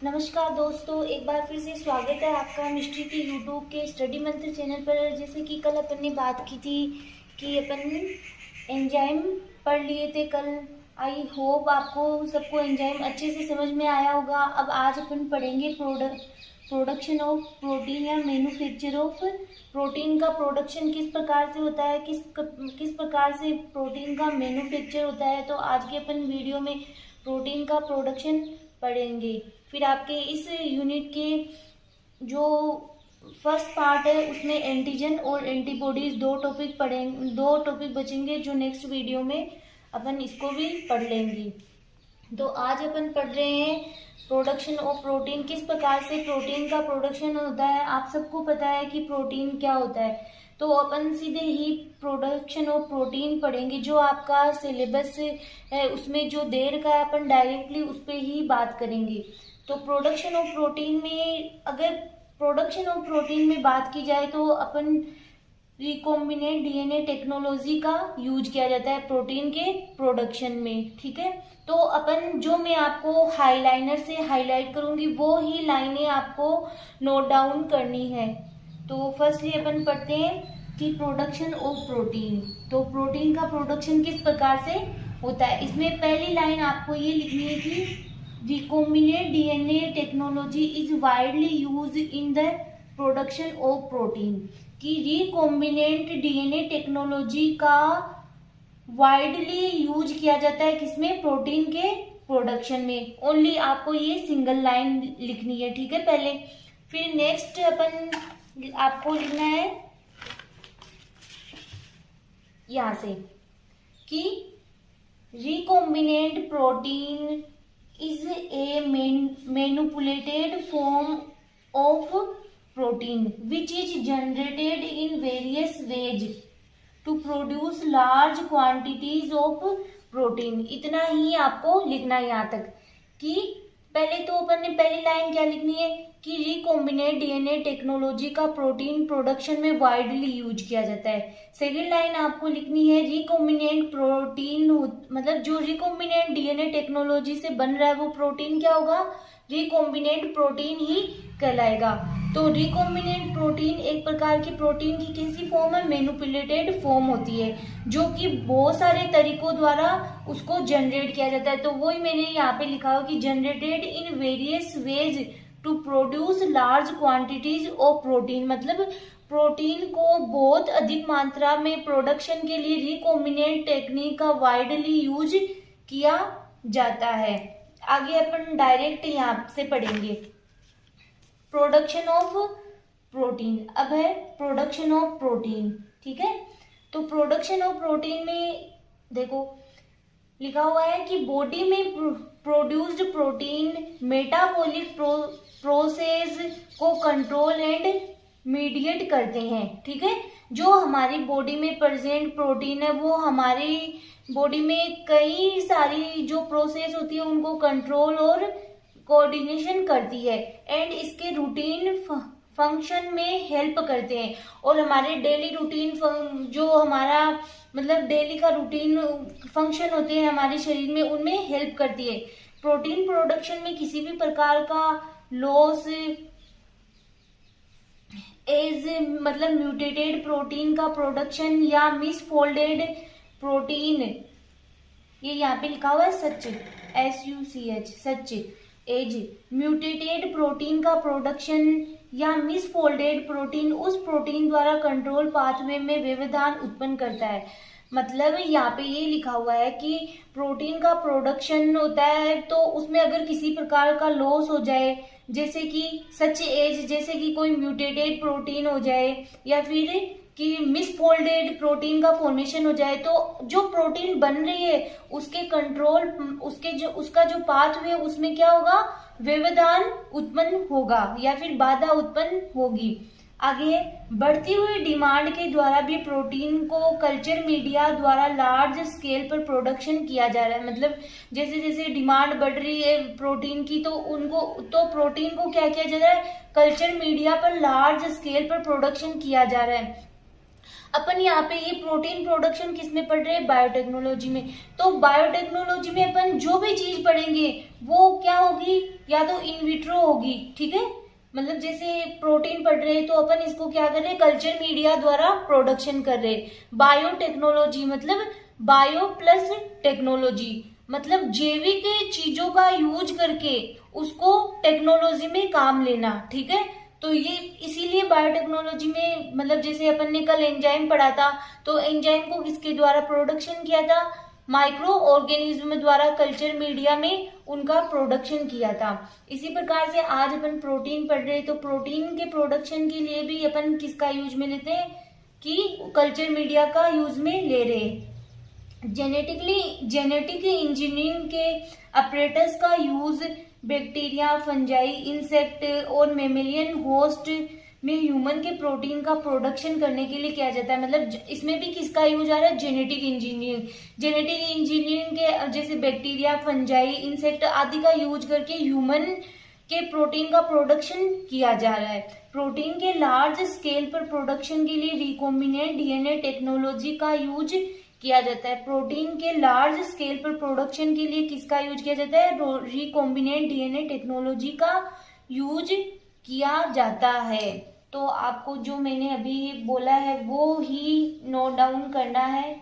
नमस्कार दोस्तों, एक बार फिर से स्वागत है आपका मिस्ट्री की यूट्यूब के स्टडी मंत्र चैनल पर। जैसे कि कल अपन ने बात की थी कि अपन एंजाइम पढ़ लिए थे कल। आई होप आपको सबको एंजाइम अच्छे से समझ में आया होगा। अब आज अपन पढ़ेंगे प्रोडक्शन ऑफ प्रोटीन या मैन्युफैक्चर ऑफ प्रोटीन का प्रोडक्शन किस प्रकार से होता है, किस प्रकार से प्रोटीन का मैन्युफैक्चर होता है। तो आज के अपन वीडियो में प्रोटीन का प्रोडक्शन पढ़ेंगे। फिर आपके इस यूनिट के जो फर्स्ट पार्ट है उसमें एंटीजन और एंटीबॉडीज दो टॉपिक बचेंगे, जो नेक्स्ट वीडियो में अपन इसको भी पढ़ लेंगे। तो आज अपन पढ़ रहे हैं प्रोडक्शन ऑफ प्रोटीन, किस प्रकार से प्रोटीन का प्रोडक्शन होता है। आप सबको पता है कि प्रोटीन क्या होता है, तो अपन सीधे ही प्रोडक्शन ऑफ प्रोटीन पढ़ेंगे। जो आपका सिलेबस है उसमें जो देर का है अपन डायरेक्टली उस पर ही बात करेंगे। तो प्रोडक्शन ऑफ प्रोटीन में, अगर प्रोडक्शन ऑफ प्रोटीन में बात की जाए तो अपन रिकॉम्बिनेंट डीएनए टेक्नोलॉजी का यूज किया जाता है प्रोटीन के प्रोडक्शन में। ठीक है, तो अपन जो मैं आपको हाईलाइनर से हाईलाइट करूंगी वो ही लाइनें आपको नोट डाउन करनी है। तो फर्स्टली अपन पढ़ते हैं कि प्रोडक्शन ऑफ प्रोटीन। तो प्रोटीन का प्रोडक्शन किस प्रकार से होता है। इसमें पहली लाइन आपको ये लिखनी है कि recombinant DNA technology is widely used in the production of protein। कि recombinant DNA टेक्नोलॉजी का वाइडली यूज किया जाता है किसमें, प्रोटीन के प्रोडक्शन में। ओनली आपको ये सिंगल लाइन लिखनी है, ठीक है पहले। फिर नेक्स्ट अपन आपको लिखना है यहां से कि recombinant protein is a manipulated form of protein which is generated in various ways to produce large quantities of protein। इतना ही आपको लिखना है यहाँ तक। कि पहले तो अपन ने पहली लाइन क्या लिखनी है कि रिकॉम्बिनेंट डीएनए टेक्नोलॉजी का प्रोटीन प्रोडक्शन में वाइडली यूज किया जाता है। सेकेंड लाइन आपको लिखनी है रिकॉम्बिनेंट प्रोटीन, मतलब जो रिकॉम्बिनेंट डीएनए टेक्नोलॉजी से बन रहा है वो प्रोटीन क्या होगा, रिकॉम्बिनेंट प्रोटीन ही कहलाएगा। तो रिकॉम्बिनेंट प्रोटीन एक प्रकार की प्रोटीन की कैसी फॉर्म है, मैनिपुलेटेड फॉर्म होती है, जो कि बहुत सारे तरीकों द्वारा उसको जनरेट किया जाता है। तो वही मैंने यहाँ पे लिखा हो कि generated in various ways to produce large quantities of protein. मतलब प्रोटीन को बहुत अधिक मात्रा में प्रोडक्शन के लिए रिकॉम्बिनेंट टेक्निक का वाइडली यूज किया जाता है। आगे अपन डायरेक्ट यहाँ से पढ़ेंगे प्रोडक्शन ऑफ प्रोटीन। अब है प्रोडक्शन ऑफ प्रोटीन, ठीक है। तो प्रोडक्शन ऑफ प्रोटीन में देखो लिखा हुआ है कि बॉडी में प्रोड्यूस्ड प्रोटीन मेटाबॉलिक प्रोसेस को कंट्रोल एंड मीडिएट करते हैं। ठीक है, जो हमारी बॉडी में प्रेजेंट प्रोटीन है वो हमारी बॉडी में कई सारी जो प्रोसेस होती है उनको कंट्रोल और कोऑर्डिनेशन करती है एंड इसके रूटीन फंक्शन में हेल्प करते हैं। और हमारे डेली रूटीन जो हमारा मतलब डेली का रूटीन फंक्शन होते हैं हमारे शरीर में, उनमें हेल्प करती है। प्रोटीन प्रोडक्शन में किसी भी प्रकार का लॉस एज मतलब म्यूटेटेड प्रोटीन का प्रोडक्शन या मिसफोल्डेड प्रोटीन, ये यहाँ पे लिखा हुआ है सच, SUCH सच, एज म्यूटेटेड प्रोटीन का प्रोडक्शन या मिसफोल्डेड प्रोटीन उस प्रोटीन द्वारा कंट्रोल पाथवे में व्यवधान उत्पन्न करता है। मतलब यहाँ पे ये लिखा हुआ है कि प्रोटीन का प्रोडक्शन होता है तो उसमें अगर किसी प्रकार का लॉस हो जाए, जैसे कि सच एज, जैसे कि कोई म्यूटेटेड प्रोटीन हो जाए या फिर कि मिसफोल्डेड प्रोटीन का फॉर्मेशन हो जाए, तो जो प्रोटीन बन रही है उसके कंट्रोल उसका जो पाथवे उसमें क्या होगा, व्यवधान उत्पन्न होगा या फिर बाधा उत्पन्न होगी। आगे बढ़ती हुई डिमांड के द्वारा भी प्रोटीन को कल्चर मीडिया द्वारा लार्ज स्केल पर प्रोडक्शन किया जा रहा है। मतलब जैसे जैसे डिमांड बढ़ रही है प्रोटीन की तो प्रोटीन को क्या किया जा रहा है, कल्चर मीडिया पर लार्ज स्केल पर प्रोडक्शन किया जा रहा है। अपन यहाँ पे ये प्रोटीन प्रोडक्शन किस में पढ़ रहे हैं, बायोटेक्नोलॉजी में। तो बायोटेक्नोलॉजी में अपन जो भी चीज पढ़ेंगे वो क्या होगी, या तो इन विट्रो होगी, ठीक है। मतलब जैसे प्रोटीन पढ़ रहे हैं तो अपन इसको क्या कर रहे हैं, कल्चर मीडिया द्वारा प्रोडक्शन कर रहे हैं। बायोटेक्नोलॉजी मतलब बायो प्लस टेक्नोलॉजी, मतलब जैविक चीजों का यूज करके उसको टेक्नोलॉजी में काम लेना, ठीक है। तो ये इसीलिए बायोटेक्नोलॉजी में, मतलब जैसे अपन ने कल एंजाइम पढ़ा था, तो एंजाइम को किसके द्वारा प्रोडक्शन किया था, माइक्रो ऑर्गेनिज्म द्वारा कल्चर मीडिया में उनका प्रोडक्शन किया था। इसी प्रकार से आज अपन प्रोटीन पढ़ रहे हैं, तो प्रोटीन के प्रोडक्शन के लिए भी अपन किसका यूज में लेते हैं, कि कल्चर मीडिया का यूज में ले रहे हैं। जेनेटिक इंजीनियरिंग के अपरेटस का यूज बैक्टीरिया, फंजाई, इंसेक्ट और मेमेलियन होस्ट में ह्यूमन के प्रोटीन का प्रोडक्शन करने के लिए किया जाता है। मतलब इसमें भी किसका यूज आ रहा है, जेनेटिक इंजीनियरिंग। जेनेटिक इंजीनियरिंग के जैसे बैक्टीरिया, फंजाई, इंसेक्ट आदि का यूज करके ह्यूमन के प्रोटीन का प्रोडक्शन किया जा रहा है। प्रोटीन के लार्ज स्केल पर प्रोडक्शन के लिए रिकॉम्बिनेंट डीएनए टेक्नोलॉजी का यूज किया जाता है। प्रोटीन के लार्ज स्केल पर प्रोडक्शन के लिए किसका यूज किया जाता है, रिकॉम्बिनेंट डीएनए टेक्नोलॉजी का यूज किया जाता है। तो आपको जो मैंने अभी बोला है वो ही नोट डाउन करना है।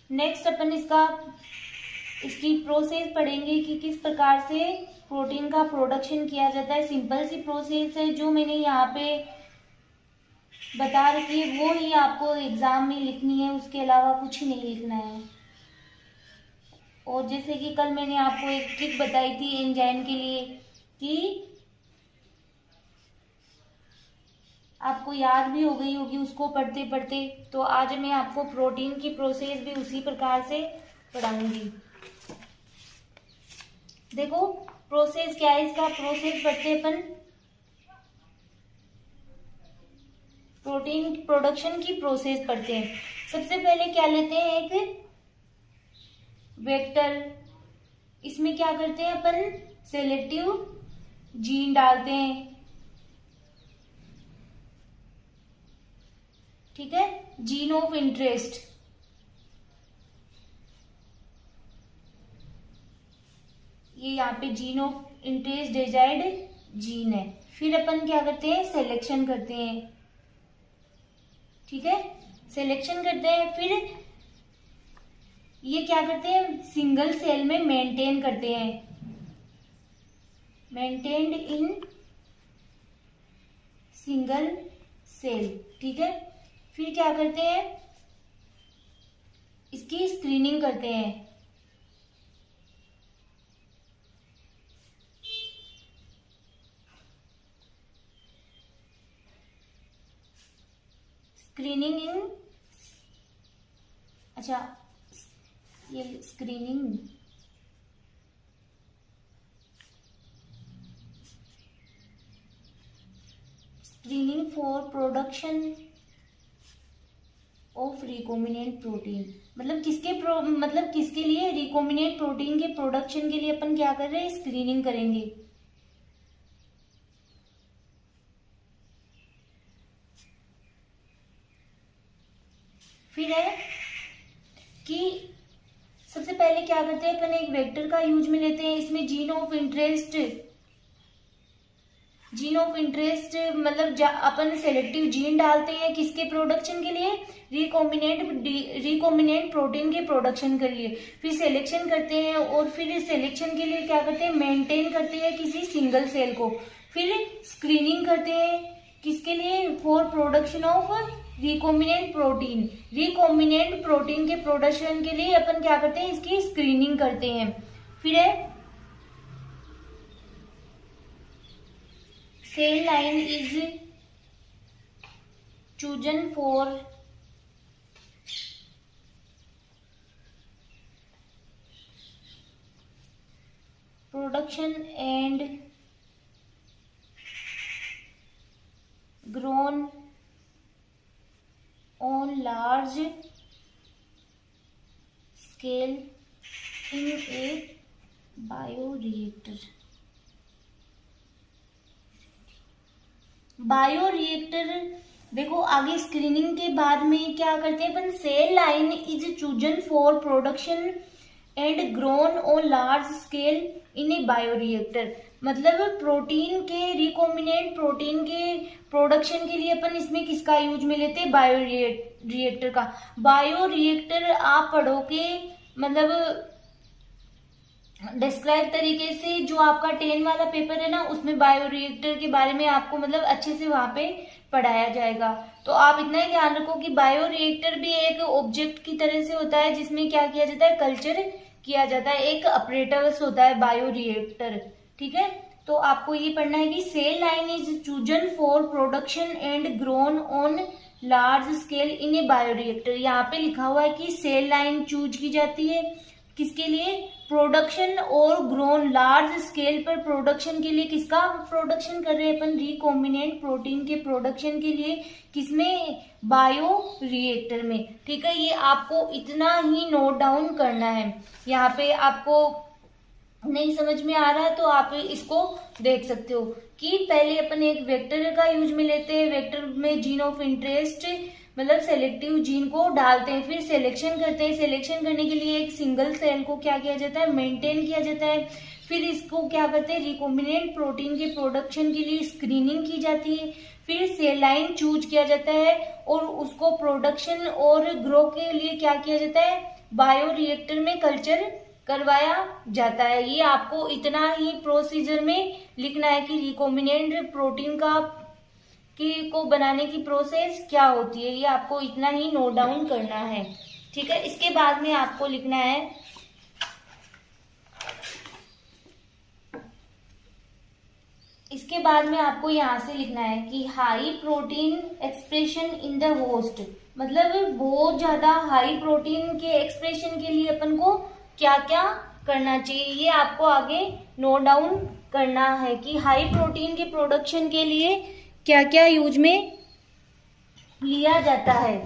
नेक्स्ट अपन इसकी प्रोसेस पढ़ेंगे कि किस प्रकार से प्रोटीन का प्रोडक्शन किया जाता है। सिंपल सी प्रोसेस है जो मैंने यहाँ पे बता रखी है, वो ही आपको एग्जाम में लिखनी है, उसके अलावा कुछ नहीं लिखना है। और जैसे कि कल मैंने आपको एक ट्रिक बताई थी एंजाइम के लिए, कि आपको याद भी हो गई होगी उसको पढ़ते पढ़ते, तो आज मैं आपको प्रोटीन की प्रोसेस भी उसी प्रकार से पढ़ाऊंगी। देखो प्रोसेस क्या है इसका, प्रोसेस पढ़ते अपन प्रोटीन प्रोडक्शन की प्रोसेस पढ़ते हैं। सबसे पहले क्या लेते हैं, एक वेक्टर। इसमें क्या करते हैं अपन, सेलेक्टिव जीन डालते हैं, ठीक है, जीन ऑफ इंटरेस्ट। ये यहाँ पे gene of interest desired gene है। फिर अपन क्या करते हैं, सिलेक्शन करते हैं, ठीक है, सिलेक्शन करते हैं। फिर ये क्या करते हैं, सिंगल सेल में मेंटेन करते हैं, मेंटेन्ड इन सिंगल सेल, ठीक है। फिर क्या करते हैं, इसकी स्क्रीनिंग करते हैं, स्क्रीनिंग इन, अच्छा ये screening for production of recombinant protein. मतलब किसके लिए, रिकॉम्बिनेंट प्रोटीन के प्रोडक्शन के लिए अपन क्या कर रहे हैं, स्क्रीनिंग करेंगे। फिर है कि सबसे पहले क्या करते हैं अपन, एक वेक्टर का यूज में लेते हैं। इसमें जीन ऑफ इंटरेस्ट मतलब अपन सेलेक्टिव जीन डालते हैं किसके प्रोडक्शन के लिए, रिकॉम्बिनेंट प्रोटीन के प्रोडक्शन के लिए। फिर सिलेक्शन करते हैं, और फिर सिलेक्शन के लिए क्या करते हैं, मेंटेन करते हैं किसी सिंगल सेल को। फिर स्क्रीनिंग करते हैं किसके लिए, for production of recombinant protein के प्रोडक्शन के लिए अपन क्या करते हैं, इसकी स्क्रीनिंग करते हैं। फिर है cell line is chosen for production and grown on large scale in a bioreactor. Bioreactor देखो आगे स्क्रीनिंग के बाद में क्या करते हैं अपन, cell line is chosen for production and grown on large scale in a bioreactor. मतलब प्रोटीन के, रिकॉम्बिनेंट प्रोटीन के प्रोडक्शन के लिए अपन इसमें किसका यूज में लेते हैं, बायोरिएक्टर का। बायोरिएक्टर आप पढ़ोगे मतलब डिस्क्राइब तरीके से, जो आपका 10 वाला पेपर है ना उसमें बायोरिएक्टर के बारे में आपको मतलब अच्छे से वहां पे पढ़ाया जाएगा। तो आप इतना ही ध्यान रखो कि बायोरिएक्टर भी एक ऑब्जेक्ट की तरह से होता है जिसमें क्या किया जाता है, कल्चर किया जाता है, एक अपरेटर्स होता है बायोरिएक्टर। ठीक है, तो आपको ये पढ़ना है कि cell line is chosen for production and grown on large scale in a bioreactor. यहाँ पे लिखा हुआ है कि सेल लाइन चूज की जाती है किसके लिए, प्रोडक्शन और ग्रोन लार्ज स्केल पर प्रोडक्शन के लिए। किसका प्रोडक्शन कर रहे हैं अपन, रिकॉम्बिनेंट प्रोटीन के प्रोडक्शन के लिए, किसमें, बायो रिएक्टर में। ठीक है, ये आपको इतना ही नोट डाउन करना है। यहाँ पे आपको नहीं समझ में आ रहा है तो आप इसको देख सकते हो कि पहले अपन एक वेक्टर का यूज में लेते हैं, वेक्टर में जीन ऑफ इंटरेस्ट मतलब सेलेक्टिव जीन को डालते हैं, फिर सिलेक्शन करते हैं। सिलेक्शन करने के लिए एक सिंगल सेल को क्या किया जाता है, मेंटेन किया जाता है। फिर इसको क्या करते हैं, रिकॉम्बिनेंट प्रोटीन के प्रोडक्शन के लिए स्क्रीनिंग की जाती है। फिर सेल लाइन चूज किया जाता है और उसको प्रोडक्शन और ग्रो के लिए क्या किया जाता है, बायोरिएक्टर में कल्चर करवाया जाता है। ये आपको इतना ही प्रोसीजर में लिखना है कि रिकॉम्बिनेंट प्रोटीन को बनाने की प्रोसेस क्या होती है, ये आपको इतना ही नोट डाउन करना है। ठीक है, इसके बाद में आपको लिखना है, इसके बाद में आपको यहाँ से लिखना है कि high protein expression in the host. मतलब बहुत ज्यादा हाई प्रोटीन के एक्सप्रेशन के लिए अपन को क्या क्या करना चाहिए, ये आपको आगे नोट डाउन करना है कि हाई प्रोटीन के प्रोडक्शन के लिए क्या क्या यूज में लिया जाता है।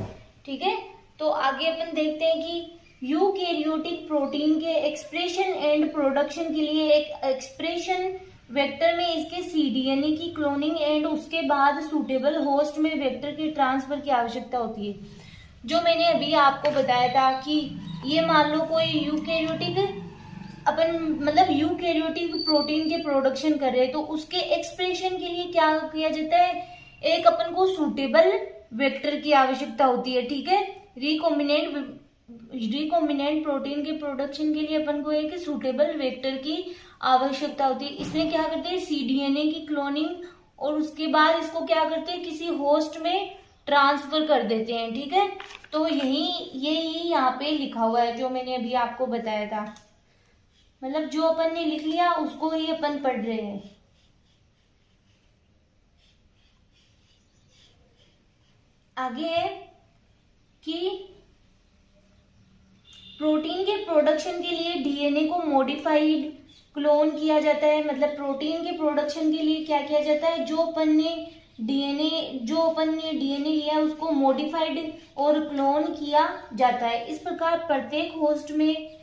ठीक है, तो आगे अपन देखते हैं कि यूकैरियोटिक प्रोटीन के एक्सप्रेशन एंड प्रोडक्शन के लिए एक एक्सप्रेशन वेक्टर में इसके cDNA की क्लोनिंग एंड उसके बाद सुटेबल होस्ट में वेक्टर के ट्रांसफर की आवश्यकता होती है। जो मैंने अभी आपको बताया था कि ये मान लो कोई यूकैरियोटिक अपन मतलब यूकैरियोटिक प्रोटीन के प्रोडक्शन कर रहे हैं, तो उसके एक्सप्रेशन के लिए क्या किया जाता है, एक अपन को सूटेबल वेक्टर की आवश्यकता होती है। ठीक है, रिकॉम्बिनेंट प्रोटीन के प्रोडक्शन के लिए अपन को एक सूटेबल वेक्टर की आवश्यकता होती है। इसमें क्या करते हैं, cDNA की क्लोनिंग और उसके बाद इसको क्या करते हैं, किसी होस्ट में ट्रांसफर कर देते हैं। ठीक है, तो यही यहाँ पे लिखा हुआ है जो मैंने अभी आपको बताया था। मतलब जो अपन ने लिख लिया उसको ही अपन पढ़ रहे हैं। आगे है कि प्रोटीन के प्रोडक्शन के लिए डीएनए को मॉडिफाइड क्लोन किया जाता है। मतलब प्रोटीन के प्रोडक्शन के लिए क्या किया जाता है, जो अपन ने डीएनए लिया उसको मॉडिफाइड और क्लोन किया जाता है। इस प्रकार प्रत्येक होस्ट में,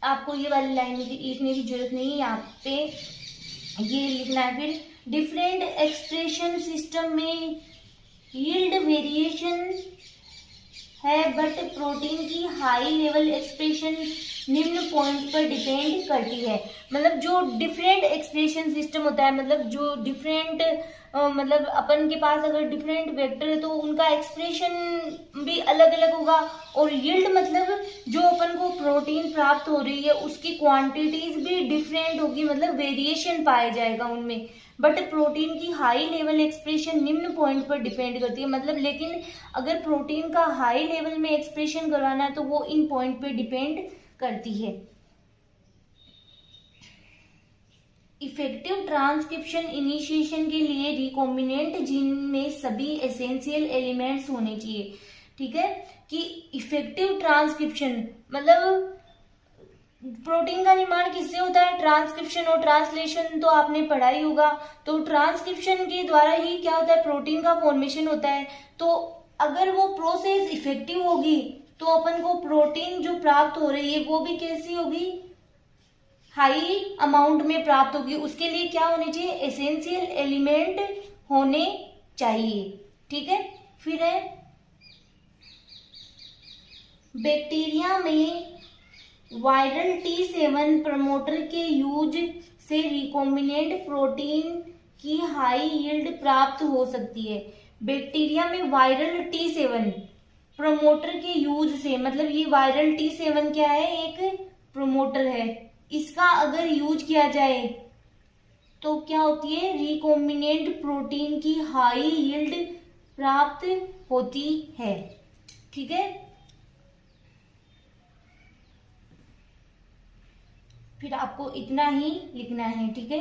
आपको ये वाली लाइन लिखने की जरूरत नहीं है, यहाँ पे ये लिखना है। फिर डिफरेंट एक्सप्रेशन सिस्टम में यील्ड वेरिएशन है, बट प्रोटीन की हाई लेवल एक्सप्रेशन निम्न पॉइंट पर डिपेंड करती है। मतलब जो डिफरेंट एक्सप्रेशन सिस्टम होता है, मतलब जो डिफरेंट मतलब अपन के पास अगर डिफरेंट वेक्टर है तो उनका एक्सप्रेशन भी अलग अलग होगा। और यील्ड मतलब जो अपन को प्रोटीन प्राप्त हो रही है उसकी क्वांटिटीज भी डिफरेंट होगी, मतलब वेरिएशन पाया जाएगा उनमें। बट प्रोटीन की हाई लेवल एक्सप्रेशन निम्न पॉइंट पर डिपेंड करती है। मतलब लेकिन अगर प्रोटीन का हाई लेवल में एक्सप्रेशन करवाना है तो वो इन पॉइंट पे डिपेंड करती है। इफेक्टिव ट्रांसक्रिप्शन इनिशिएशन के लिए रिकॉम्बिनेंट जीन में सभी एसेंशियल एलिमेंट्स होने चाहिए। ठीक है, कि इफेक्टिव ट्रांसक्रिप्शन मतलब प्रोटीन का निर्माण किससे होता है, ट्रांसक्रिप्शन और ट्रांसलेशन तो आपने पढ़ा ही होगा। तो ट्रांसक्रिप्शन के द्वारा ही क्या होता है, प्रोटीन का फॉर्मेशन होता है। तो अगर वो प्रोसेस इफेक्टिव होगी तो अपन को प्रोटीन जो प्राप्त हो रही है वो भी कैसी होगी, हाई अमाउंट में प्राप्त होगी। उसके लिए क्या होने चाहिए, एसेंशियल एलिमेंट होने चाहिए। ठीक है, फिर है बैक्टीरिया में वायरल T7 प्रमोटर के यूज से रिकॉम्बिनेंट प्रोटीन की हाई यील्ड प्राप्त हो सकती है। बैक्टीरिया में वायरल T7 प्रमोटर के यूज से, मतलब ये वायरल T7 क्या है, एक प्रमोटर है, इसका अगर यूज किया जाए तो क्या होती है, रिकॉम्बिनेंट प्रोटीन की हाई यील्ड प्राप्त होती है। ठीक है, फिर आपको इतना ही लिखना है। ठीक है,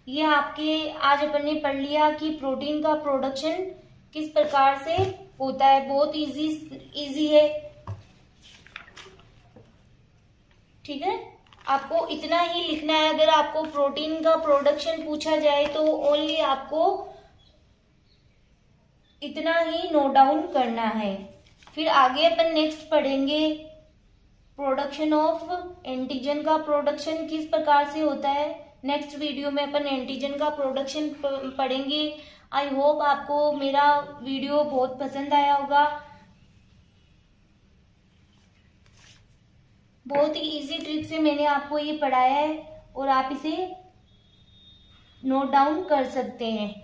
ये आपके आज अपन ने पढ़ लिया कि प्रोटीन का प्रोडक्शन किस प्रकार से होता है, बहुत इजी है। ठीक है, आपको इतना ही लिखना है। अगर आपको प्रोटीन का प्रोडक्शन पूछा जाए तो ओनली आपको इतना ही नोट डाउन करना है। फिर आगे अपन नेक्स्ट पढ़ेंगे प्रोडक्शन ऑफ एंटीजन का प्रोडक्शन किस प्रकार से होता है। नेक्स्ट वीडियो में अपन एंटीजन का प्रोडक्शन पढ़ेंगे। आई होप आपको मेरा वीडियो बहुत पसंद आया होगा। बहुत ही इजी ट्रिक से मैंने आपको ये पढ़ाया है और आप इसे नोट डाउन कर सकते हैं।